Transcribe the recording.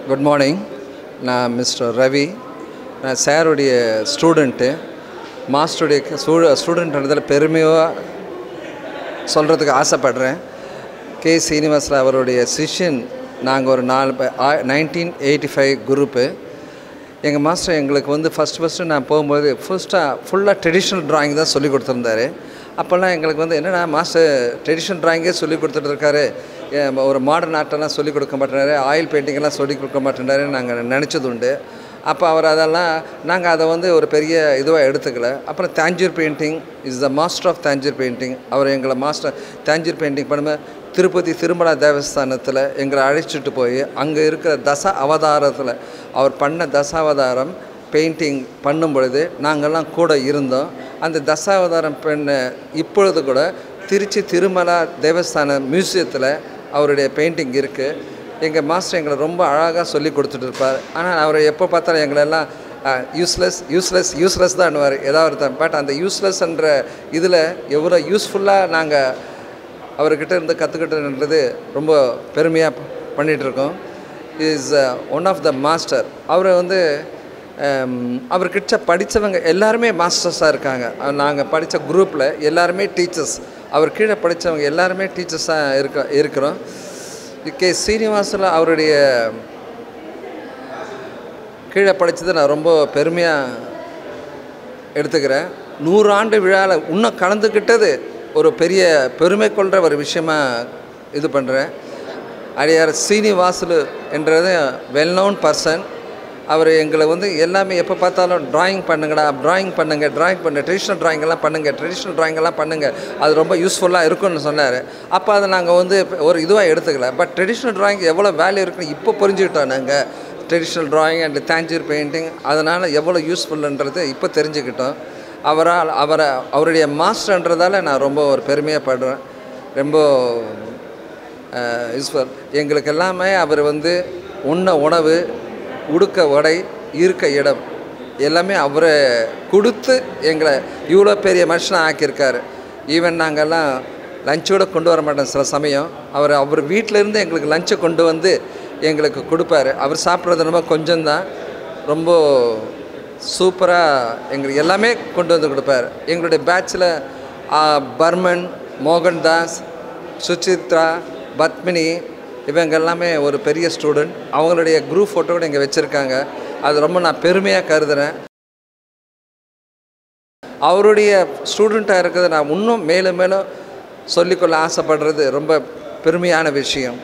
Good morning. நான் mister Ravi. நான் சாருடைய ஸ்டூடெண்ட்டு. மாஸ்டருடைய ஸ்டூடெண்ட்ன்றதில் பெருமையாக சொல்கிறதுக்கு ஆசைப்படுறேன். கே சீனிவாசன் அவருடைய சிஷ்யன். நாங்கள் ஒரு 1985 குரூப்பு. எங்கள் மாஸ்டர் எங்களுக்கு ஃபஸ்ட்டு நான் போகும்போது ஃபுல்லாக ட்ரெடிஷ்னல் ட்ராயிங் தான் சொல்லி கொடுத்துருந்தாரு. அப்போல்லாம் எங்களுக்கு என்னென்னா மாஸ்டர் ட்ரெடிஷ்னல் ட்ராயிங்கே சொல்லி கொடுத்துட்ருக்காரு, ஒரு மாடர்ன் ஆர்ட்டெல்லாம் சொல்லிக் கொடுக்க மாட்டேறாரு, ஆயில் பெயிண்டிங்கெல்லாம் சொல்லிக் கொடுக்க மாட்டேறாருன்னு நாங்கள் நினச்சது உண்டு. அப்போ அவர் நாங்கள் அதை ஒரு பெரிய இதுவாக எடுத்துக்கல. அப்புறம் Tanjore painting is the master of Tanjore painting. அவர் எங்களை மாஸ்டர் தாஞ்சூர் பெயிண்டிங் பண்ணும்போது திருப்பதி திருமலா தேவஸ்தானத்தில் எங்களை அழைச்சிட்டு போய் அங்கே இருக்கிற தச அவதாரத்தில் அவர் பண்ண தசாவதாரம் பெயிண்டிங் பண்ணும் பொழுது நாங்கள்லாம் கூட இருந்தோம். அந்த தசாவதாரம் இப்பொழுது கூட திருச்சி திருமலா தேவஸ்தான மியூசியத்தில் அவருடைய பெயிண்டிங் இருக்குது. எங்கள் மாஸ்டர் எங்களை ரொம்ப அழகாக சொல்லி கொடுத்துட்டு இருப்பார். ஆனால் அவர் எப்போ பார்த்தாலும் எங்களெல்லாம் யூஸ்லெஸ் தான்வார் ஏதாவது. பட் அந்த யூஸ்லெஸ்ன்ற இதில் எவ்வளோ யூஸ்ஃபுல்லாக நாங்கள் அவர்கிட்ட இருந்து கற்றுக்கிட்டுன்றது ரொம்ப பெருமையாக பண்ணிகிட்ருக்கோம். Is one of the master. அவர்கிட்ட படித்தவங்க எல்லாருமே மாஸ்டர்ஸாக இருக்காங்க. நாங்கள் படித்த குரூப்பில் எல்லாருமே டீச்சர்ஸ். அவர் கீழே படித்தவங்க எல்லாருமே டீச்சர்ஸாக இருக்கிறோம். கே சீனிவாசன் அவருடைய கீழே படித்ததை நான் ரொம்ப பெருமையாக எடுத்துக்கிறேன். 100 ஆண்டு விழாவில் இன்னும் கலந்துக்கிட்டது ஒரு பெரிய பெருமை கொள்கிற ஒரு விஷயமாக இது பண்ணுறேன். அடியார் சீனிவாசலு என்றது வெல் நோன் பர்சன். அவர் எங்களை எல்லாமே எப்போ பார்த்தாலும் ட்ராயிங் பண்ணுங்கள், ட்ரெடிஷ்னல் ட்ராயிங்கெல்லாம் பண்ணுங்கள், அது ரொம்ப யூஸ்ஃபுல்லாக இருக்குன்னு சொன்னார். அப்போ அதை நாங்கள் ஒரு இதுவாக எடுத்துக்கல. பட் ட்ரெடிஷ்னல் ட்ராயிங் எவ்வளோ வேல்யூ இருக்குன்னு இப்போ புரிஞ்சுக்கிட்டோம். நாங்கள் traditional drawing and Tanjore painting அதனால் எவ்வளோ யூஸ்ஃபுல்ன்றது இப்போ தெரிஞ்சுக்கிட்டோம். அவருடைய மாஸ்டர்ன்றதால நான் ரொம்ப ஒரு பெருமையாக படுறேன். ரொம்ப யூஸ்ஃபுல். எங்களுக்கு எல்லாமே அவர் உண்ண உணவு, உடுக்க உடை, இருக்க இடம் எல்லாமே அவரை கொடுத்து எங்களை இவ்வளோ பெரிய மனுஷனாக ஆக்கியிருக்காரு. ஈவன் நாங்கள்லாம் லஞ்சோடு கொண்டு வர மாட்டோம். சில சமயம் அவர் வீட்டிலேருந்து எங்களுக்கு லஞ்சை கொண்டு எங்களுக்கு கொடுப்பாரு. அவர் சாப்பிட்றது ரொம்ப கொஞ்சம்தான், ரொம்ப சூப்பராக எங்களுக்கு எல்லாமே கொண்டு கொடுப்பார். எங்களுடைய பேட்சில் பர்மன், மோகன்தாஸ், சுசித்ரா, பத்மினி இவங்க எல்லாமே ஒரு பெரிய ஸ்டூடெண்ட். அவங்களுடைய குரூப் ஃபோட்டோ கூட இங்கே வச்சுருக்காங்க. அது ரொம்ப நான் பெருமையாக கருதுகிறேன். அவருடைய ஸ்டூடெண்ட்டாக இருக்கிறத நான் இன்னும் மேலும் சொல்லிக்கொள்ள ஆசைப்படுறது ரொம்ப பெருமையான விஷயம்.